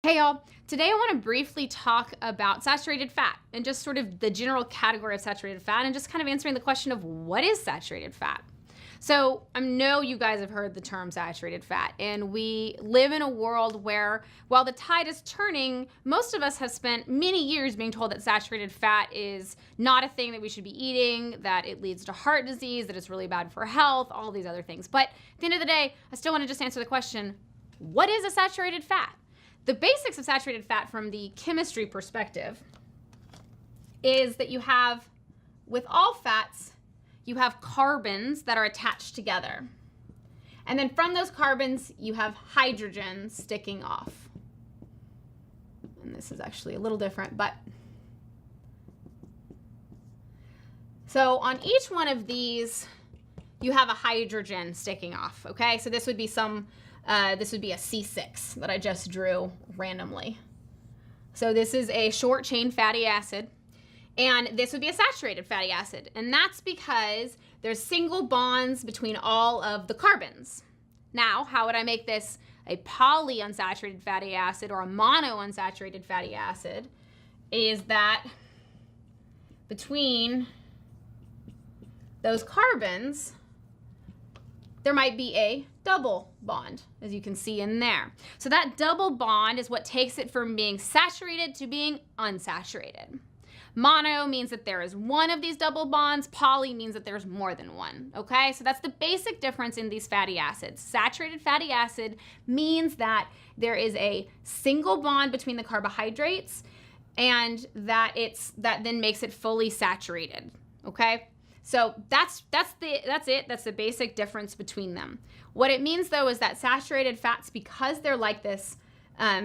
Hey y'all, today I want to briefly talk about saturated fat and just sort of the general category of saturated fat and just kind of answering the question of what is saturated fat? So I know you guys have heard the term saturated fat, and we live in a world where while the tide is turning, most of us have spent many years being told that saturated fat is not a thing that we should be eating, that it leads to heart disease, that it's really bad for health, all these other things. But at the end of the day, I still want to just answer the question, what is a saturated fat? The basics of saturated fat from the chemistry perspective is that you have, with all fats, you have carbons that are attached together. And then from those carbons, you have hydrogen sticking off. And this is actually a little different, but. So on each one of these, you have a hydrogen sticking off, okay? So this would be this would be a C6 that I just drew randomly. So this is a short chain fatty acid, and this would be a saturated fatty acid. And that's because there's single bonds between all of the carbons. Now, how would I make this a polyunsaturated fatty acid or a monounsaturated fatty acid? Is that between those carbons, there might be a double bond, as you can see in there. So that double bond is what takes it from being saturated to being unsaturated. Mono means that there is one of these double bonds. Poly means that there's more than one, okay? So that's the basic difference in these fatty acids. Saturated fatty acid means that there is a single bond between the carbohydrates, and that then makes it fully saturated, okay? So that's it. That's the basic difference between them. What it means, though, is that saturated fats, because they're like this,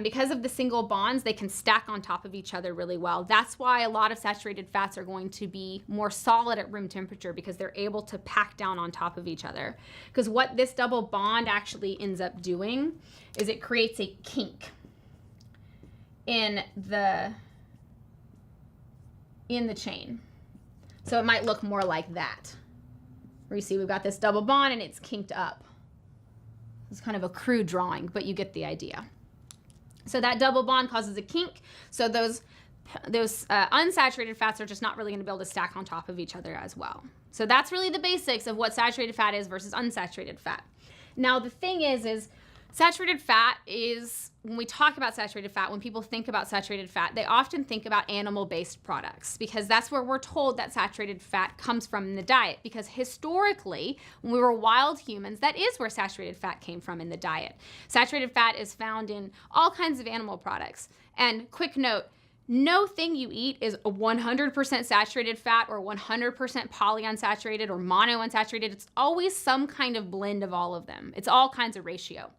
because of the single bonds, they can stack on top of each other really well. That's why a lot of saturated fats are going to be more solid at room temperature, because they're able to pack down on top of each other. Because what this double bond actually ends up doing is it creates a kink in the chain. So it might look more like that, where you see we've got this double bond and it's kinked up. It's kind of a crude drawing, but you get the idea. So that double bond causes a kink. So those unsaturated fats are just not really going to be able to stack on top of each other as well. So that's really the basics of what saturated fat is versus unsaturated fat. Now the thing is saturated fat is, when we talk about saturated fat, when people think about saturated fat, they often think about animal-based products, because that's where we're told that saturated fat comes from in the diet. Because historically, when we were wild humans, that is where saturated fat came from in the diet. Saturated fat is found in all kinds of animal products. And quick note, no thing you eat is a 100% saturated fat or 100% polyunsaturated or monounsaturated. It's always some kind of blend of all of them. It's all kinds of ratio.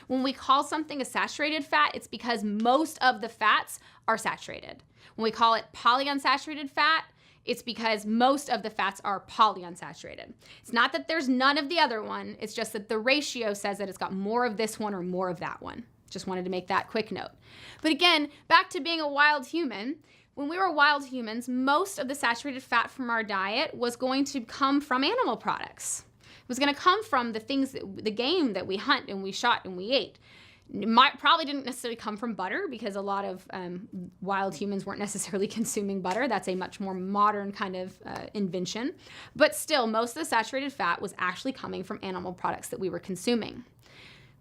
When we call something a saturated fat, it's because most of the fats are saturated. When we call it polyunsaturated fat, it's because most of the fats are polyunsaturated. It's not that there's none of the other one, it's just that the ratio says that it's got more of this one or more of that one. Just wanted to make that quick note. But again, back to being a wild human, when we were wild humans, most of the saturated fat from our diet was going to come from animal products. It was going to come from the game that we hunt and we shot and we ate. It probably didn't necessarily come from butter, because a lot of wild humans weren't necessarily consuming butter. That's a much more modern kind of invention. But still, most of the saturated fat was actually coming from animal products that we were consuming.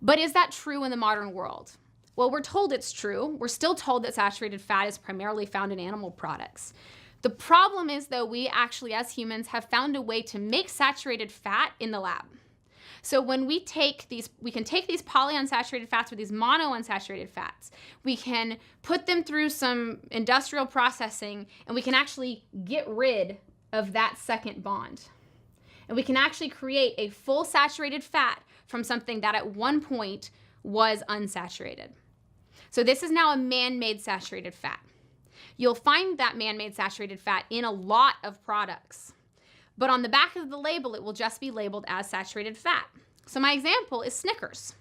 But is that true in the modern world? Well, we're told it's true. We're still told that saturated fat is primarily found in animal products. The problem is, though, we actually, as humans, have found a way to make saturated fat in the lab. So when we can take these polyunsaturated fats or these monounsaturated fats, we can put them through some industrial processing, and we can actually get rid of that second bond. And we can actually create a full saturated fat from something that at one point was unsaturated. So this is now a man-made saturated fat. You'll find that man-made saturated fat in a lot of products. But on the back of the label, it will just be labeled as saturated fat. So my example is Snickers.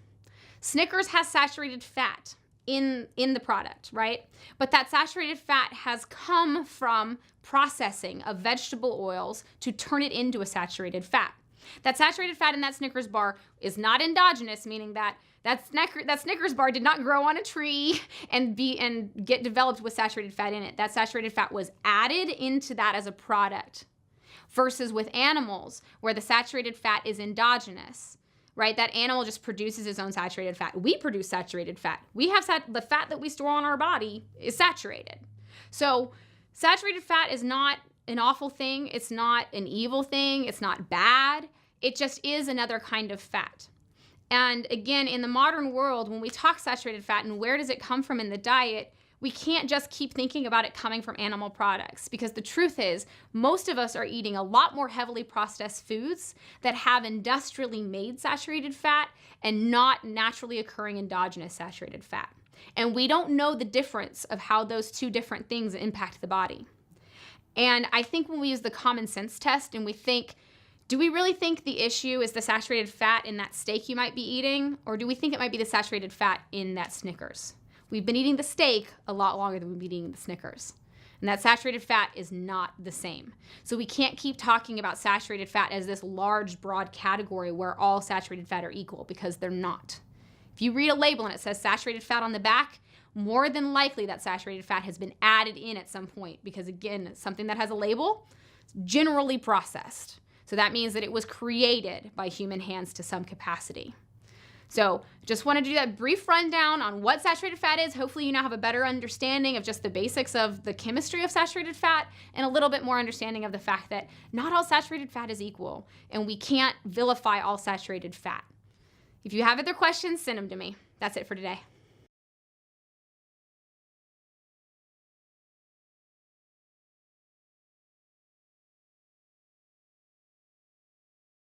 Snickers has saturated fat in the product, right? But that saturated fat has come from processing of vegetable oils to turn it into a saturated fat. That saturated fat in that Snickers bar is not endogenous, meaning that Snickers bar did not grow on a tree and get developed with saturated fat in it. That saturated fat was added into that as a product. Versus with animals, where the saturated fat is endogenous, right? That animal just produces its own saturated fat. We produce saturated fat. We have the fat that we store on our body is saturated. So saturated fat is not an awful thing. It's not an evil thing. It's not bad. It just is another kind of fat. And again, in the modern world, when we talk saturated fat and where does it come from in the diet, we can't just keep thinking about it coming from animal products, because the truth is most of us are eating a lot more heavily processed foods that have industrially made saturated fat and not naturally occurring endogenous saturated fat. And we don't know the difference of how those two different things impact the body. And I think when we use the common sense test and we think, do we really think the issue is the saturated fat in that steak you might be eating? Or do we think it might be the saturated fat in that Snickers? We've been eating the steak a lot longer than we've been eating the Snickers. And that saturated fat is not the same. So we can't keep talking about saturated fat as this large, broad category where all saturated fat are equal, because they're not. If you read a label and it says saturated fat on the back, more than likely that saturated fat has been added in at some point, because again, something that has a label is generally processed. So that means that it was created by human hands to some capacity. So just wanted to do that brief rundown on what saturated fat is. Hopefully you now have a better understanding of just the basics of the chemistry of saturated fat and a little bit more understanding of the fact that not all saturated fat is equal and we can't vilify all saturated fat. If you have other questions, send them to me. That's it for today.